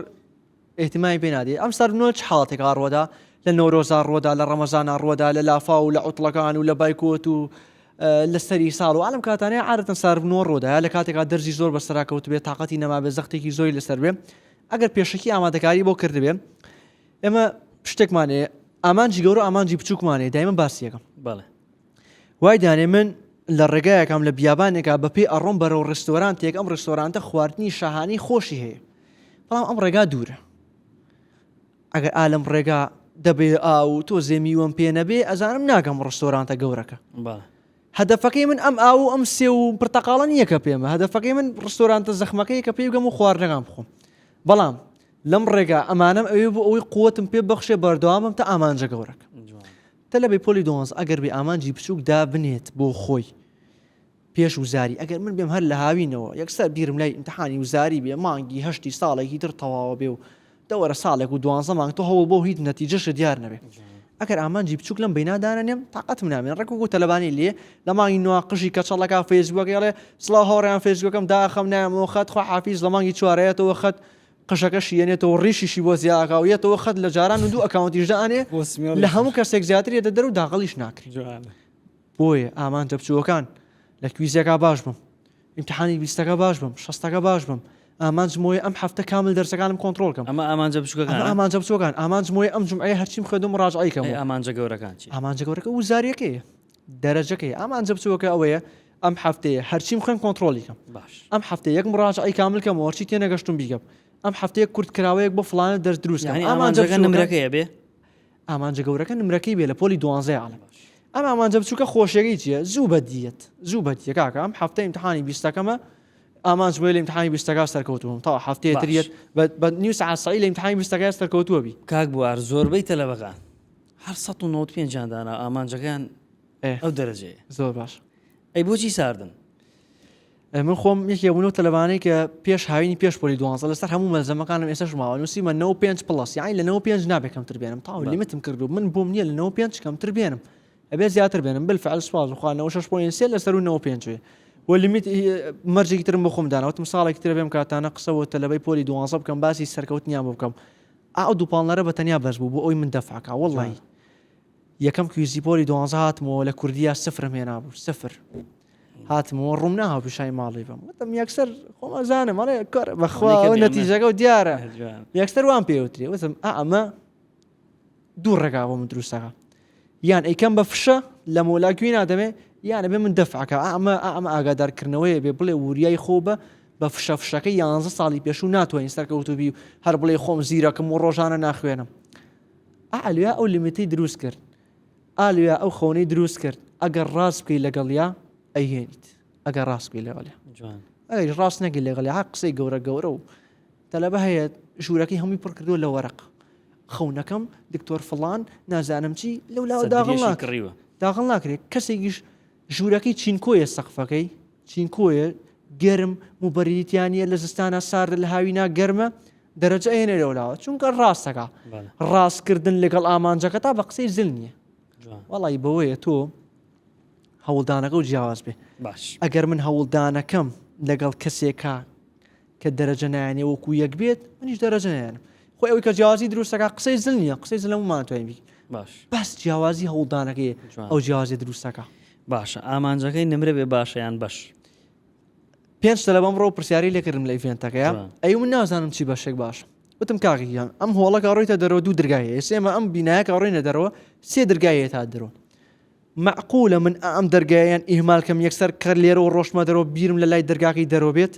[SPEAKER 2] ئێتیمای پێ نادێت ئەم سەر نۆ چ حاڵەتێک ڕۆدا لە نۆرۆزا ڕۆدا لە ڕەمەزانە ڕۆدا لە لافا و لە عوتڵەکان و لە بایکۆت و لە سەری ساڵ و عالم کاتانەیە عادەتەن ساربنەوە ڕۆدا لە کاتێکا دەرزی زۆر بەسەراکەوت بێت تااقەتی نەما بێ زەختێکی زۆری لەسەر بێ ئەگەر پێشەکی ئامادەکاری بۆ کردبێ ئێمە شتێکمانەیە ئامانجی گەورە ئامانجی بچووکمانەیە دایمە باسیەکەم
[SPEAKER 1] بەڵێ
[SPEAKER 2] وای دانێ من لە ڕێگایەکەم لە بیابانێکا بەپێی ئەڕۆم بەرەو ڕێستۆرانتێک ئەم ڕێستۆرانتە خواردنی شاهانی خۆشی هەیە بەڵام ئەم ڕێگا دوورە ئەگەر ئالم ڕێگا دەبێ ئاو تۆ زێمیوەم پێ نەبێ ئەزانم ناگەم ڕێستۆرانتە گەورەکە هەدەفەکەی من ئەم ئاو ئەم سێ و پرتەقاڵە نییە کە پێمە هەدەفەکەی من ڕێستۆرانتە زەخمەکەی کە پێی بگەم و خواردنەکان بخۆم بەڵام لەم ڕێگا ئەمانم ئەوێ بۆ ئەوەی قوتم پێ بەخشێ بەردەوامم تا ئامانجە گەورەکە تە لە بێ پۆلی دۆنز ئەگەر بێ ئامانجی بچووک دا بنێت بۆ خۆی پێش وزاری ئەگەر من بێم هەر لە هاوینەوە یەکسەر بیرم لای ئیمتحانی وزاری بێ مانگی هەشتی ساڵێکی تر تەواوە بێ و دەوەرە ساڵێک و 12 مانگ تۆ هەوڵ بۆ هیچ نەتیجەش دیار نەبێ ئەگەر ئامانجی بچووک لەم بینادانەنێم تااقەتم نامێن ڕێک و تەلەبانی لێ لە مانگی نووا قژی کەچەڵەکە فێسبووکێڵێ سڵاو هاوڕێیان فێسبووکەم داخەم نامەوە خەت خوا حافیز لە مانگی چوارەیەتەوە خەت قشەکە شیێنێتەوە ڕیشیشی بۆ زیاکاویێتەوە خەت لە جاران و دوو ئەکاونتیژدانێ لە هەموو کەسێک زیاتر دەدەر و داغڵیش ناکرێت بۆیە ئامانجە بچووەکان لە کویزەکە باش بم ئیمتحانی 20ەکە باش بم 60ەکە باش بم ئامانجمۆی ئەم هەفتە کامل دەرسەکانم کۆنتترۆلکەم
[SPEAKER 1] ئەمە ئامانجە بچووکەکان
[SPEAKER 2] ئامانجە بچووکان ئامانجمۆی ئەم جمعەیە هەرچیم خوێندم ڕاجعیکەم
[SPEAKER 1] ئامانجە گەورەکان چی
[SPEAKER 2] ئامانجە گەورەکە وزاریەکەیە دەرەجەکەی ئامانجە بچووکە ئەوەیە ئەم هەفتەیە هەرچیم خوێن کۆنتترۆلیکەم
[SPEAKER 1] باش
[SPEAKER 2] ئەم هەفتە یەک مڕاجعی کاملکەم وەرچی تێنەگەشتم بیگەم ئەم هەفتەیە کورت کراوەیەک بۆ فلانە دەرس دروستکەم
[SPEAKER 1] ئامانجەکە نمرەکەیە بێ
[SPEAKER 2] ئامانجە گەورەکە نمرەکەی بێ لە پۆلی 12 عالم ئەم ئامانجە بچووکە خۆشیەکەی چییە زوو بەدیەت زوو بەدیە کاکە ئەم هەفتە ئیمتحانی 20ەکەمە ئامانجمۆی لە ئیمتحانی 20ەکە سەرکەوتووم تا هەفتەیە تریت بە نیو ساعت سعی لە ئیمتحانی 20ەکە سەرکەوتووە بی
[SPEAKER 1] کاک بوار زۆربەی تەلەبەکان هەر 195 دانا ئامانجەکان ئەو دەرەجەیە
[SPEAKER 2] زۆر باش
[SPEAKER 1] ئەی بۆچی ساردن
[SPEAKER 2] من خۆم یەکێبوونەوە تەلەبانەی کە پێش هاوینی پێش پۆلی 12 لەسەر هەموو مەلزەمەکانم ئێستاش ماوە نووسیمە 95+ یعنی لە 95 نابێ کەمتر بێنم تاو لیمتم کردو من بۆم نییە لە 95 کەمتر بێنم ئەبێ زیاتر بێنم بالفعل سواز وخوانەوە 6.3 لەسەر و 95 وەلیمیت مەرجێکی ترم بۆ خۆم داناوتم ساڵێکی تر بێم کاتانە قسەوە تەلەبەی پۆلی 12 بکەم باسی سەرکەوتنیان بۆ بکەم ئاو دووپاڵنەرە بە تەنیا بەس بوو بۆ ئەوی من دەفعکە وەڵی یەکەم کویزی پۆلی 12 هاتمەوە لە کوردیا سفرم هێنابوو سفر هاتمەوە ڕوم ناهاو پیشای ماڵی بم وتم یەکسەر خۆم ئەزانم ئەڵێ کار بەخوا نەتیجەکە و دیارە یەکسەر وان پێوتری وتم ئەمە دوو ڕێگا بۆ من دروستەکە یان ئەیکەم بە فشە لە مۆلاکوی نادەمێ یانە بێ من دەفعکە ئەمە ئاگادارکردنەوەیە بێ بڵێ وریای خۆ بە بە فشەفشەکە 11 ساڵی پێش و ناتوانین سەرکەوتوبی و هەر بڵێ خۆم زیرەکەم و ڕۆژانە ناخوێنم ئالویا ئەو لیمیتی دروست کرد ئالویا ئەو خۆنەی دروست کرد ئەگەر ڕاست بکەی لەگەڵیا ئەیهێنیت ئەگەر ڕاست بکەی لەگەڵیا ئەگەر ڕاست نەگەی لەگەڵیا ها قسەی گەورە و تەلەبە هەیە ژوورەکەی هەمووی پڕ کردووە لە وەرەق خەونەکەم دکتۆر فڵان نازانم چی لەولاوە داغڵ ناکرێت کەسێکیش ژوورەکەی چینکۆیە سەقفەکەی چینکۆیە گەرم موبەریتیانە لە زستانە سارد لە هاوینا گەرمە دەرەجە ئێنە لەولاوە چونکە ڕاستەکە ڕاستکردن لەگەڵ ئامانجەکە تا بە قسەی زل نییە وەڵی بەوەیە تۆ هەوڵدانەکە و جیاواز بێ
[SPEAKER 1] باش
[SPEAKER 2] ئەگەر من هەوڵدانەکەم لەگەڵ کەسێکە کە دەرەجە نایانێ وەکو یەک بێت منیش دەرەجە نایانم خۆی ئەوەی کە جیاوازی دروستەکە قسەی زل نییە قسەی زل هەموومانتوانین بی
[SPEAKER 1] باش
[SPEAKER 2] بەس جیاوازی هەوڵدانەکەی ئەو جیاوازی دروستەکە
[SPEAKER 1] باشە ئامانجەکەی نمرە بێ باشەیان باش
[SPEAKER 2] 5 تەلەبەم ڕۆ پرسیاری لێکردم لە ئیڤێنتەکەیە ئەی من نازانم چی بەشێک باش وتم کاکیان ئەم هۆڵەکە ڕۆیتە دەرەوە دوو دەرگایە ئێمە ئەم بینایەکە ڕۆینە دەرەوە سێ دەرگایە تا دەرەوە معقولە من ئەم دەرگایان ئیهمالکەم یەکسەر کەر لێرە و ڕۆشمە دەرەوە بیرم لە لای دەرگاکەی دەرەوە بێت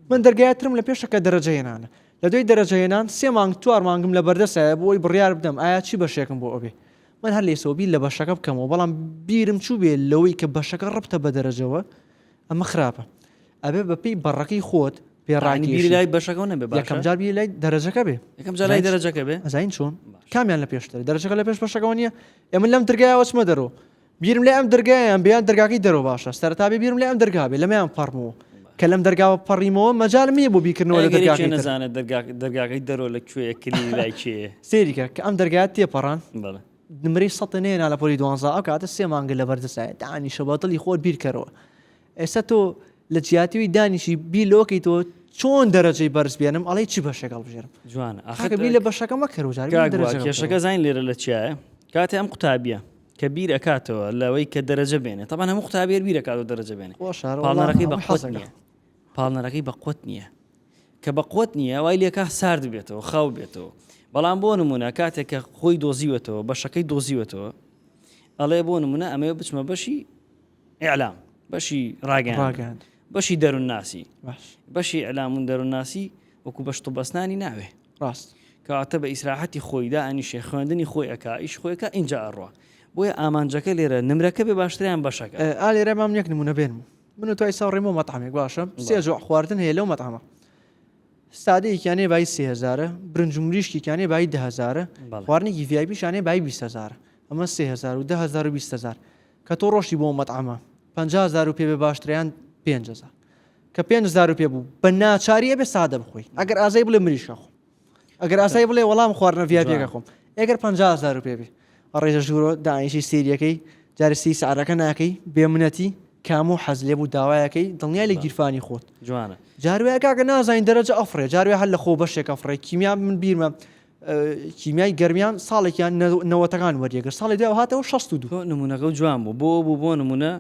[SPEAKER 2] من دەرگایەترم لە پێشەکە دەرەجەهێنانە لە دوای دەرەجەهێنان 3 مانگ 4 مانگم لە بەردەسایە بۆی بڕیار بدەم ئایا چی بەشێکم بۆ ئەبێ من هەر لێسەوەبی لە بەشەکە بکەمەوە بەڵام بیرم چوو بێ لەوەی کە بەشەکە ڕبتە بە دەرەجەوە ئەمە خراپە ئەبێ بەپێی بەڕەکەی خۆت پێڕانی
[SPEAKER 1] بیری لای بەشەکە نەبێ
[SPEAKER 2] یەکەم جار بیر لای دەرەجەکە بێ
[SPEAKER 1] یەکەم جار لای دەرەجەکە بێ
[SPEAKER 2] ئەزین چۆن کامیان لە پێشتر دەرەجەکە لە پێش بەشەکەەوە نییە ئێمە لەم دەرگایەوە چمە دەرەوە بیرم لای ئەم دەرگایان بیان دەرگاکەی دەرەوە باشە سەرتا بێ بیرم لای ئەم دەرگا بێ لەمەیان پەڕمەوە کە لەم دەرگاوە پەڕیمەوە مەجال نییە بۆ بیکردنەوە لە دەرگاکەی
[SPEAKER 1] نەزانێت دەرگاکەی دەرەوە لەکوێیە کلی لای چێ
[SPEAKER 2] سێریکە کە ئەم دەرگایەت تێپەڕان
[SPEAKER 1] بەڵێ
[SPEAKER 2] نمرەی 100 نێنا لە پۆلی 12 ئەو کاتە 3 مانگە لە بەردەسایە دانیشە بەتڵی خۆت بیرکەرەوە ئێستا تۆ لە جیاتیوی دانیشی بیلۆکەی تۆ چۆن دەرەجەی بەرز بێنم ئەڵێ چی بەشێکەڵ بژێرم
[SPEAKER 1] جوانە
[SPEAKER 2] ئاخەبی لە بەشەکەمە کەروجار
[SPEAKER 1] کێشەکە زین لێرە لە چیایە کاتێ ئەم قوتابیە کە بیر ئەکاتەوە لەوەی کە دەرەجە بێنێ تەبان هەموو قوتابێر بیرەکات و دەرەجە بێنێ پاڵنەرەکەی بەقوت نییە پاڵنەرەکەی بەقوت نییە کە بەقوت نییە وای لێکە سارد بێتەوە خاو بێتەوە بەڵام بۆ نمونە کاتێک کە خۆی دۆزیوەتەوە بەشەکەی دۆزیوەتەوە ئەڵێ بۆ نمونە ئەمەوە بچمە بەشی ئیعلام بەشی ڕاگەیان بەشی دەروونناسی بەشی ئەلامون دەروونناسی وەکو بەشت و بەستانی ناوێ
[SPEAKER 2] ڕاست
[SPEAKER 1] کەواتە بە ئیسراحەتی خۆیدا ئەنیشێ خوێندنی خۆی ئەکا ئیش خۆیەکە اینجا ئەڕۆ بۆیە ئامانجەکە لێرە نمرەکە بێ باشتریان بەشەکە
[SPEAKER 2] لێرە مام یەک نمونە بێنم من و توای ساڕێمە مەتعامێک باشە سێ جوع خواردن هەیە لەو مەتعامە سادەیەکیانێ بای 3000 برنج و مریشکیانێ بای 10000 خواردنێکی ڤایپیشانێ بای 20000 ئەمە 3000 و 10000 و 20000 کە تۆ ڕۆشتی بۆ مەتعامە 50000 پێ بێ باشتریان 5000 کە 5000 پێ بوو بە ناچاریە بێ سادە بخۆی ئەگەر ئازای بڵێ مریشکە خۆم ئەگەر ئاسایی بڵێ وەڵام خواردنە ڤایپیەکە خۆم ئەگەر 50000 پێ بێ ڕێژە ژوورۆ داعیشی سێریەکەی جارسی سعرەکە ناکەی بێمنەتی کام و حەز لێ بوو داوایەکەی دڵنیای لە گیرفانی خۆت
[SPEAKER 1] جوانە
[SPEAKER 2] جاروێ کاکە نازانین دەرەجە ئەفرێ جاروێ هەر لە خۆ بەشێک ئەفرێ کیمیا من بیرمە کیمیای گەرمیان ساڵێکیان نەوەتەکان وەریەگەر ساڵی دوای هاتەوە 62
[SPEAKER 1] نمونونەکە جوان بوو بۆ نمونە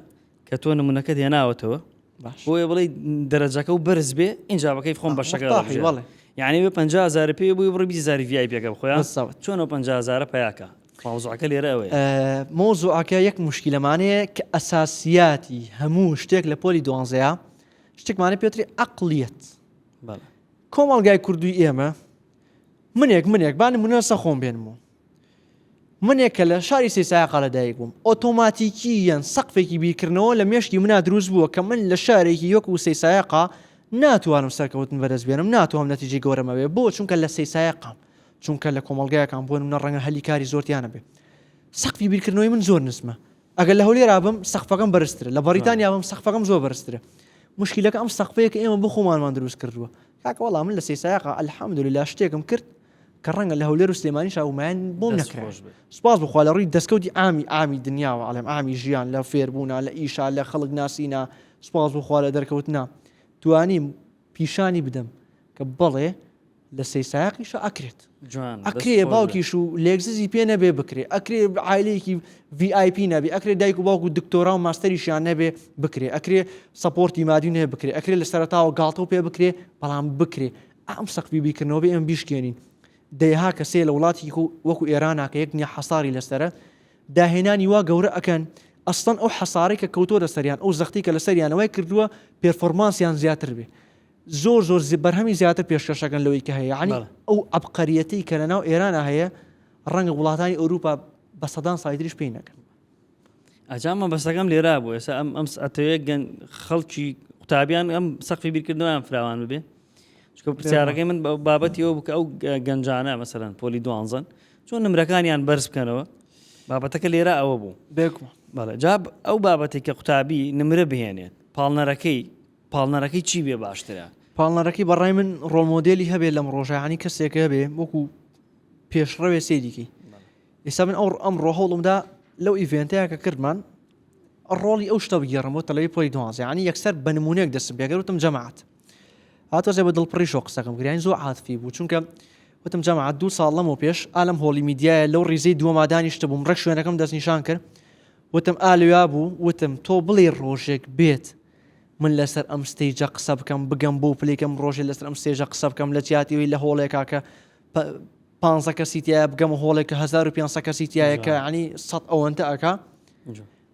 [SPEAKER 1] کە تۆ نمونونەکە دێناوەتەوە بۆیە بڵێ دەرەجەکە و بەرز بێ اینجا بەکەی خۆم بەشەکە
[SPEAKER 2] بڵێ
[SPEAKER 1] یعنی بێ 50000 پێ بووی بڕی 20000 ڤایپیەکە بخۆیان چۆن 50000 پیاکە مۆزوعەکە لێرە ئەوەیە
[SPEAKER 2] مۆزوعەکە یەک موشکیلەمانەیە کە ئەساسیاتی هەموو شتێک لە پۆلی دوانزەیە شتێکمانە پێوتری عەقڵیەت کۆمەڵگای کوردوی ئێمە منێک با نمونە سەخۆم بێنمەوە منێک کە لە شاری سێسایقا لەدایک بووم ئۆتۆماتیکیەن سەقفێکی بیرکردنەوە لە مێشتی منا دروست بووە کە من لە شارێکی وەکو سێسایقا ناتوانم سەرکەوتن بەدەست بێنم ناتوانم نەتیجەی گەورەمەوێ بۆ چونکە لە سێسایقام چونکە لە کۆمەڵگایەکان بۆ منە ڕەنگە هەلی کاری زۆرتیانە بێ سەقفی بیرکردنەوەی من زۆر نسمە ئەگەر لە هەولێرا بم سەقفەکەم بەرزترە لە بەریتانیا بم سەقفەکەم زۆر بەرزترە مشکلەکە ئەم سەقفەیە کە ئێمە بۆ خۆمانمان دروست کردووە کاکە وەڵام من لە سێسایقا ئەلحەمدوللیلا شتێکم کرد کە ڕەنگە لە هەولێر و سلێمانی شاومایان بۆم نەکرا سوپاس بخوا لە ڕووی دەستکەوتی ئامی دنیاوە ئەڵێم ئامی ژیان لە فێربوونا لە ئیشا لە خەڵک ناسینا سوپاس بخوا لە دەرکەوتنا توانیم پیشانی بدەم کە بەڵێ لە سێسایقیشە ئەکرێت ئەکرێ باوکیش و لێگززی پێ نەبێ بکرێ ئەکرێ عایلەیەکی VIP نەبێ ئەکرێ دایک و باوکو دکتۆرا و ماستەریشیان نەبێ بکرێ ئەکرێ سەپۆرتی مادی نەبێ بکرێ ئەکرێ لە سەرەتاوە گاڵتە و پێ بکرێ بەڵام بکرێ ئەم سەقفی بیکردنەوە بێ ئەم بیشکێنین دەیها کەسێ لە وڵاتی وەکو ئێرانە کە یەک نییە حەساری لەسەرە داهێنانی وا گەورە ئەکەن ئەستان ئەو حەسارەی کە کەوتۆ لەسەریان ئەو زەختی کە لەسەریانەوەی کردووە پێرفۆرمانسیان زیاتر بێ زۆر بەرهەمی زیاتر پێشکەشەکەن لەوەی کە هەیە عنی ئەو عەبقەریەتی کە لەناو ئێرانە هەیە ڕەنگە وڵاتانی ئەوروپا بە سەدان ساڵی تریش پێی نەکەن
[SPEAKER 1] ئەجامە بەستەکەم لێرا بوو ئێستا ئەم ئەتەوەیە خەڵکی قوتابیان ئەم سەقفی بیرکردنەوەیان فراوان ببێ پرسیارەکەی من بابەتی ئەو بکە ئەو گەنجانە مەسەرەن پۆلی دوانزەن چۆن نمرەکانیان بەرز بکەنەوە بابەتەکە لێرە ئەوە بوو بەڵێ جاب ئەو بابەتی کە قوتابی نمرە بهێنێت پاڵنەرەکەی چی بێ باشترە
[SPEAKER 2] پاڵنەرەکەی بەڕای من ڕۆڵمۆدێلی هەبێت لەم ڕۆژەیانی کەسێکە هەبێ وەکو پێشڕەوێ سێریکی ئێستا من ئەمڕۆ هەوڵمدا لەو ئیڤێنتەیە کە کردمان ڕۆڵی ئەو شتە بگێڕمەوە تەلەوی پۆلی دوانزە ینی یەکسەر بە نمونەیەک دەستم پێگەر وتم جەماعەت هاتۆزێ بە دڵپڕیشۆ قسەکەم گریانی زۆر عاتفی بوو چونکە وتم جەماعەت 2 ساڵ لەمەوە پێش ئالەم هۆڵی میدیایە لەو ڕیزەی دووەما دانیشتە بووم ڕێک شوێنەکەم دەستنیشان کرد وتم ئالویا بوو وتم تۆ بڵێ ڕۆژێک بێت من لەسەر ئەم ستێجە قسە بکەم بگەم بۆ پلێکم ڕۆژێ لەسەر ئەم ستێجە قسە بکەم لە تیاتیوی لە هۆڵێکا کە 500 کەسی تایە بگەم هۆڵێک کە 1500 کەسی تایە کە عنی 100 ئەوەندە ئەکا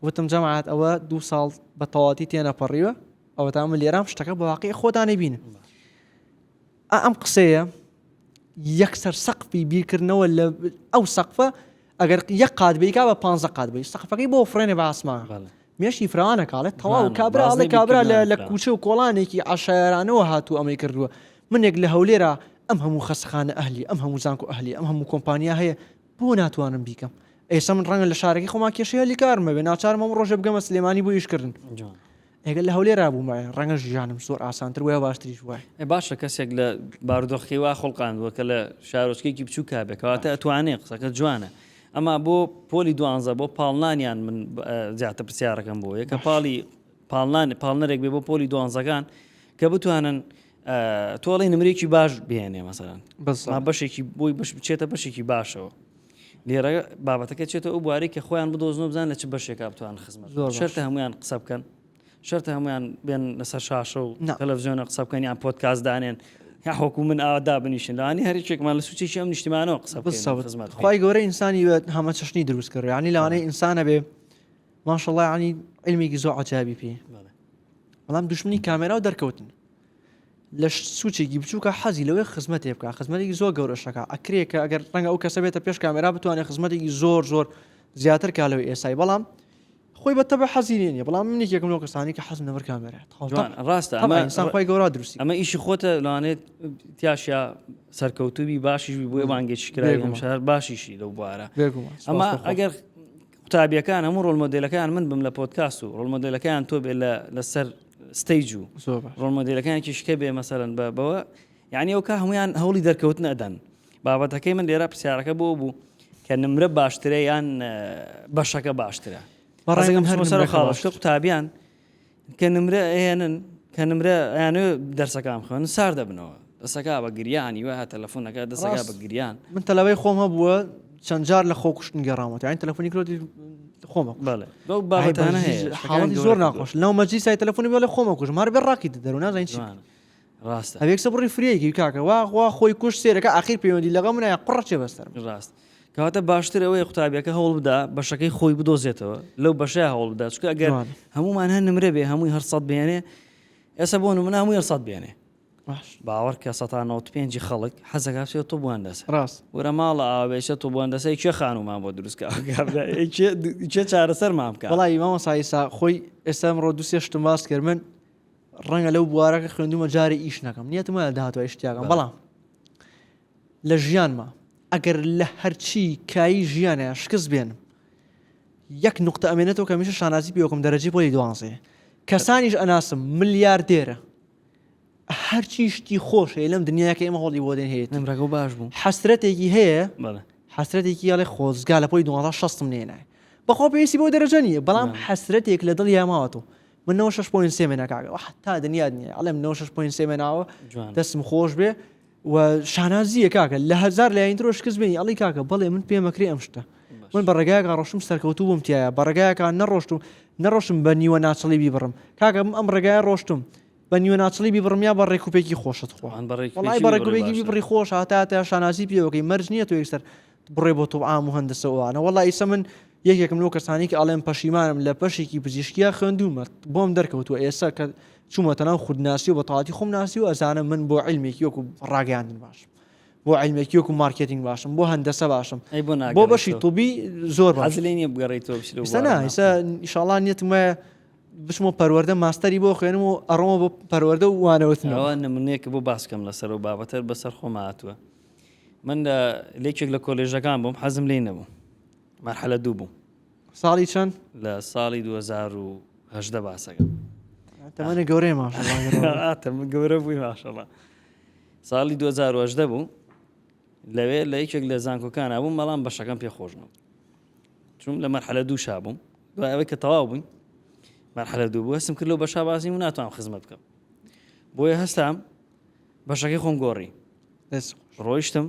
[SPEAKER 2] وتم جەماعەت ئەوە 2 ساڵ بە تەواتی تێنەپەڕیوە ئەوە تا من لێرام شتەکە بە واقعی خۆتانی بینن ئەم قسەیە یەکسەر سەقفی بیرکردنەوە لە ئەو سەقفە ئەگەر یەک قات بیکا بە 15 قات بی سەقفەکەی بۆ فرێنێ بە ئاسمان مێشی فرانە کاڵێت تەواو کابراڵێ کابرا لە کوچە و کۆڵانێکی عشایرانەوە هاتوو ئەمەی کردووە منێک لە هەولێرە ئەم هەموو خەسخانە ئەهلی ئەم هەموو زانکۆ ئەهلی ئەم هەموو کۆمپانیا هەیە بۆ ناتوانم بیکەم ئێستا من ڕەنگە لە شارێکی خۆما کێشەیە لیکارمە بێ ناچارم ئەم ڕۆژە بگەمە سلێمانی بۆ ئیشکردن ئەگەر لە هەولێرا بوومە ڕەنگە ژیانم زۆر ئاسانتر وایە باشتریش وایە
[SPEAKER 1] باشە کەسێک لە بارودۆخەکەی وا خۆڵقاندووە کە لە شارۆچکێکی بچوو کابێ کەواتە ئەتوانێت قسەکە جوانە ئەما بۆ پۆلی دوانزە بۆ پاڵنانیان من زیاتر پرسیارەکەم بۆ یەکە پاڵنەرێک بێ بۆ پۆلی دوانزەکان کە بتوانن تۆڵی نمرێکی باش بهێنێ مەسەرەن
[SPEAKER 2] بەس
[SPEAKER 1] ما بەشێکی بۆی بەش بچێتە بەشێکی باشەوە لێرە بابەتەکە چێتە ئەو بواری کە خۆیان بدۆزن بزان لە چ بەشێکا بتوان خزمەت شەرتە هەمویان قسە بکەن شەرتە هەمویان بێن لەسەر شاشە و تەلەڤیزیۆنە قسە بکەن یان پۆدکاست دانێن یا حکو من ئادا بنیشن لەوانی هەرێکێکمان لە سوچێکی ئەم نیشتیمانەوە قسە بکەن
[SPEAKER 2] خی گەورە ئینسانی هەمە چەشنی دروست کرد ینی لەوانەیە ئینسانە بێ ماشەڵڵا ینی علمێکی زۆر عجابی پێ بەڵام دوشمنی کامێرا و دەرکەوتن لە سوچێکی بچووکە حەزی لەوەی خزمەتێ بکە خزمەتێکی زۆر گەورەشەکە ئەکرێکە ئەگەر ڕەنگە ئەو کەسە بێتە پێش کامێرا بتوانێت خزمەتێکی زۆر زۆر زیاتر کا لەوەی ئێسای بەڵام خۆی بەتە بە حەزیرێنە بەڵام منێک یەکم لەو کەسانی کە حەزم لەبەر کامێرات
[SPEAKER 1] ڕاستە
[SPEAKER 2] ئەمەسان خۆی گەورە دروستی
[SPEAKER 1] ئەمە ئیشی خۆتە لەوانێت تیاشیا سەرکەوتوبی باشیش بۆیە بانگێکیکرای شار باشیشی لەو بوارە ئەمە ئەگەر قوتابیەکان هەموو ڕۆڵمۆدلەکان من بم لە پۆدکاست و ڕۆڵمۆدلەکان تۆ بێ لەسەر ستەیج و ڕۆڵمۆدلەکانێکی شکە بێ مەسەرەن بەوە یعنی ئەو کا هەمویان هەوڵی دەرکەوتن ئەدەن بابەتەکەی من لێرە پرسیارەکە بوو کە نمرە باشترە یان بەشەکە باشترە بەڕێگەم سەر خاڵشتە قوتابیان کە نمرە ئێنن کە نمرە یانە دەرسەکان خوێن سار دەبنەوە دەسەکە بە گریانی وە تەلەفۆنەکە دەسەکە بە گریان
[SPEAKER 2] من تەلەوەی خۆم هەبووە چەند جار لە خۆکوشتن گەڕامەوە یان تەلەفۆنی کرۆتی خۆمە
[SPEAKER 1] بەڵێ بابەتانە هەیە
[SPEAKER 2] حاڵی زۆر ناخۆش لەو مەجی سای تەلەفۆنی بێ لە خۆمە کوژ مار بێ ڕاکی دەرو نازانین چی
[SPEAKER 1] ڕاستە
[SPEAKER 2] هەبێک سە بڕی فرێکی کاکە وا خۆی کوش سێرەکە ئاخیر پەیوەندی لەگە منە قڕچێ بەستەر
[SPEAKER 1] ڕاست کەواتە باشتر ئەوەیە قوتابیەکە هەوڵ بدا بەشەکەی خۆی بدۆزێتەوە لەو بەشەیە هەوڵ بدا چکە ئەگەر هەمومان هەن نمرە بێ هەمووی هەرسەد بێنێ ئێستا بۆ من هەمووی هەرسەد بێنێ باوەڕ کە 95 خەڵک حەزەکە بچێت تۆ بووەندەسە
[SPEAKER 2] ڕاست
[SPEAKER 1] وەرە ماڵە ئاوێشە تۆ بووەندەسەی چێ خانومان بۆ دروستکە چێ چارەسەرمان بکە
[SPEAKER 2] وڵی ماوە سایسا خۆی ئێستا ئەمڕۆ دووسێ شتم باس کرد من ڕەنگە لەو بوارەکە خوێندومە جاری ئیش نەکەم نیەتمە لە داهاتوە شتیاکەم بەڵام لە ژیانمە ئەگەر لە هەرچی کایی ژیانە شکست بێنم یەک نقطە ئەمێنێتەوە کە میشە شانازی پێوەکەم دەرەجی پۆلی دوانزێ کەسانیش ئەناسم ملیاردێرە هەرچی شتی خۆشە لەم دنیاکە ئێمە هەڵی بۆ دێن هەیە
[SPEAKER 1] نمرەکە باش بوو
[SPEAKER 2] حەسرەتێکی هەیە حەسرەتێکی یاڵێ خۆزگا لە پۆی 16 نێنای بەخۆ پێویستی بۆ دەرەجە نیە بەڵام حەسرەتێک لە دڵ یاماوەتەوە من 6.3 مێنەکەگە تا دنیا نیە ئەڵێم 6.3 مێناوە دەستم خۆش بێ و شانازیە کاکە لە هزار لایەنترۆ شکست بێنی ئەڵی کاکە بەڵێ من پێمەکری ئەم شتە من بە ڕێگایەکە ڕۆشتم سەرکەوتوو بووم تایە بە ڕێگایەکە نەڕۆشتم بە نیوە ناچڵی بیبڕم کاکە ئەم ڕێگایە ڕۆشتم بە نیوە ناچڵی بیبڕم یا بە ڕێکوپێکی خۆشت خۆیان بە ڕێکوپێکی بیبڕی خۆش هاتاتە شانازی پێوەکەی مەرج نییە تۆ یەکسەر بڕێ بۆ تۆ ئام و هەندەسەوانە وەڵی ئیسە من یەکێکم لەو کەسانی کە ئەڵێم پەشیمانم لە پەشێکی پزیشکیا خوێندومە بۆم دەرکەوتووە ئێستا کە چوومەتەناو خودناسی و بەتەواتی خۆم ناسی و ئەزانم من بۆ علمێکی وەکو ڕاگەاندن باشم بۆ علمێکی وەکو مارکتینگ باشم بۆ هەندەسە باشم بۆ بەشی تووبی زۆر
[SPEAKER 1] حەزلێنیە بگەڕێیتەوە
[SPEAKER 2] ئێستا ئیشاڵڵا نیەتمە بچمە پەروەردە ماستەری بۆ خوێنم و ئەڕۆمە بۆ پەروەردە و وانەوتنەوە
[SPEAKER 1] نمونەیەکە بۆ باسکەم لەسەر و بابەتەر بەسەر خۆم هاتووە من لێکێک لە کۆلێژەکان بووم حەزم لێ نەبوو مەرحەلە دوو بوو
[SPEAKER 2] ساڵی چەند
[SPEAKER 1] لە ساڵی 2018 باسەکەم
[SPEAKER 2] تەمەنە گەورەی ماشەڵڵا
[SPEAKER 1] من گەورە بووی ماشەڵڵا ساڵی 2018 بوو لەوێ لە یەکێک لە زانکۆکانە بووم بەڵام بەشەکەم پێ خۆش نەبوو چوم لە مەرحەلە دوو شابووم دوای ئەوەی کە تەواو بووین مەرحەلە دوو بوو هەستم کرد لەو بەشا بازی و ناتوانم خزمەت بکەم بۆیە هەستام بەشەکەی خۆم گۆڕی ڕۆیشتم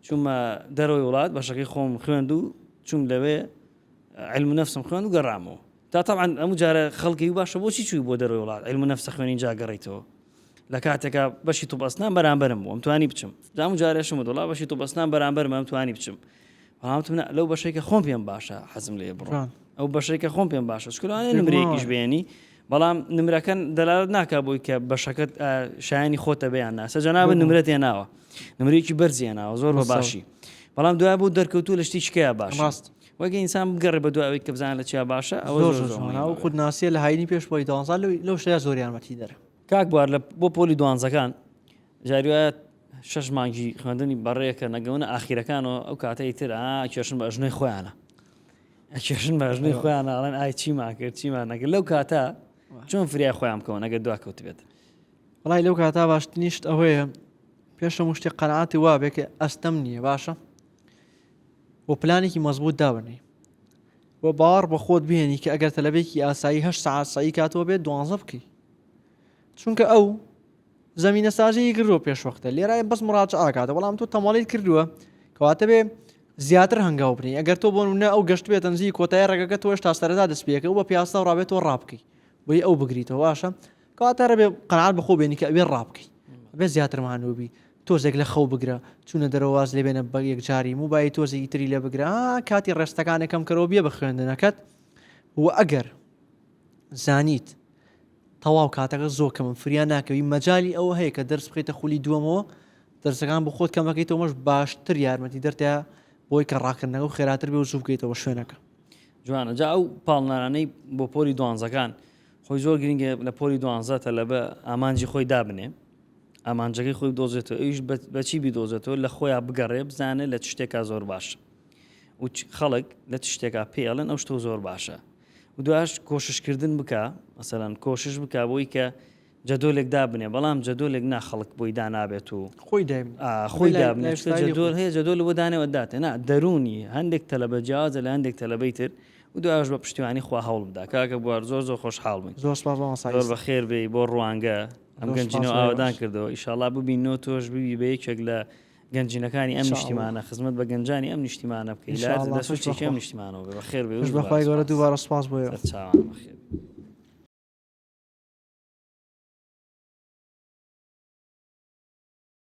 [SPEAKER 1] چوومە دەرەوەی وڵات بەشەکەی خۆم خوێند و چوم لەوێ علم نفسم خوێند و گەڕامەوە تا طبعا ئەموو جارە خەڵکی و باشە بۆچی چووی بۆ دەرەوەی وڵات علم نفس خوێنی جا گەڕیتەوە لە کاتێکە بەشی تو بەستان بەرامبەرم بوو ئەمتوانی بچم جامو جارێشم وڵا بەشی تو بەستان بەرامبەرم ئەمتوانی بچم بەڵامتم لەو بەشێکە خۆم پێم باشە حەزم لێ بڕۆم ئەو بەشێکە خۆم پێم باشە شکلانە نمرەیەکیش بێنی بەڵام نمرەکەن دەلالت ناکا بۆی کە بەشەکەت شایانی خۆتە بەیان ناسە جەنابە نمرەت هێناوە نمرێکی بەرزیێناوە زۆر بە باشی بەڵام دوای بۆ دەرکەوتوو لە شتی چکەیە باش وەگە ئینسان بگەڕێ بە دوای کە بزانێت لە چیا باشە
[SPEAKER 2] ئەوە خودناسیە لە هاینی پێش بۆی دانزان لەو شتەیە زۆر یارمەتی دەرە
[SPEAKER 1] کاک بوار بۆ پۆلی دوانزەکان جاریواە 6 مانگی خوێندنی بەڕێکە نەگەونە ئاخیرەکانەوە ئەو کاتەی تر کێشن بە ئەژنەی خۆیانە کێشن بە ئەژنەی خۆیان ئاڵێن ئای چیمان کرد چیمان نەکرد لەو کاتە چۆن فریای خۆیان بکەون ئەگەر دواکەوت بێت
[SPEAKER 2] وڵای لەو کاتا باشترینیشت ئەوەیە پێشە شتی قەنەعاتی وا بێ کە ئەستەم نییە باشە بۆ پلانێکی مەزبوط دابنی بۆ باوەڕ بە خۆت بهێنی کە ئەگەر تەلەبێکی ئاسایی 8 ساعت سایی کاتەوە بێت 12 بکەی چونکە ئەو زمینە سازی کردووە پێشوەختە لێرای بەس مڕاج ئاکاتە بەڵام تۆ تەماڵیت کردووە کەواتە بێ زیاتر هەنگاو بنی ئەگەر تۆ بۆ نە ئەو گەشت بێت نزیک کۆتای ڕێگەکە تۆش تا سەرەتا دەست پێکە و بە پیاسە و ڕابێتەوە ڕابکەی بۆی ئەو بگریتەوە باشە کەواتە ڕێ بێ قەناعات بەخۆ بێنی کە ئەوێ ڕابکەی بێ زیاتر مانوبی تۆزێک لە خەو بگرە چوونە دەرەواز لێ بێنە بە یەکجاری موبای تۆزێکی تری لە بگرە کاتی ڕێستەکانێکم کەرەوە بێ بە خوێندنەکەت و ئەگەر زانیت تەواو کاتەکە زۆر کە من فریان ناکەوی مەجای ئەوە هەیە کە دەرس بخیتە خولی دووەمەوە دەرسەکان بە خۆت کەمەکەیتەوەمەش باشتر یارمەتی دەرتیا بۆی کە ڕاکردنەوە و خێراتر بێ و زوو بکەیتەوە شوێنەکە
[SPEAKER 1] جوانە جا ئەو پاڵنارانەی بۆ پۆلی دوانزەکان خۆی زۆر گرنگە لە پۆلی دوانزەتە لە بە ئامانجی خۆی دابنێ ئامانجەکەی خۆی دۆزێتەوە ئەویش بەچی بیدۆزێتەوە لە خۆیان بگەڕێ بزانێت لە شتێکا زۆر باشە و خەڵک لە شتێکا پێڵێن ئەو شتە زۆر باشە و دوایش کۆششکردن بکە مەسەلاً کۆشش بکە بۆی کە جەدۆلێک دابنێ بەڵام جەدۆلێک ناخەڵک بۆی دانابێت و خۆی دابنێ جەدۆل هەیە جەدۆل بۆ دانێوە داتێ نا دەرونی هەندێک تەلەبە جیازە لە هەندێک تەلەبەی تر و دوایش بە پشتیوانی خوا هەوڵ بدا کاکە بوار زۆر زۆر خۆشحاڵ بن زۆر بەخێر بێ بۆ ڕوانگە ئەم گەنجینەوە ئاوادان کردەوە ئیشاڵا ببینەوە تۆش ببی بە یەکێک لە گەنجینەکانی ئەم نیشتیمانە خزمەت بە گەنجانی ئەم نیشتیمانە بکەیت دەسوچێکی ئەم نیشتیمانەوە بەخێر بێ
[SPEAKER 2] بەخوای گەورە دووبارە سپاس بۆیە
[SPEAKER 1] چاوان بەخێر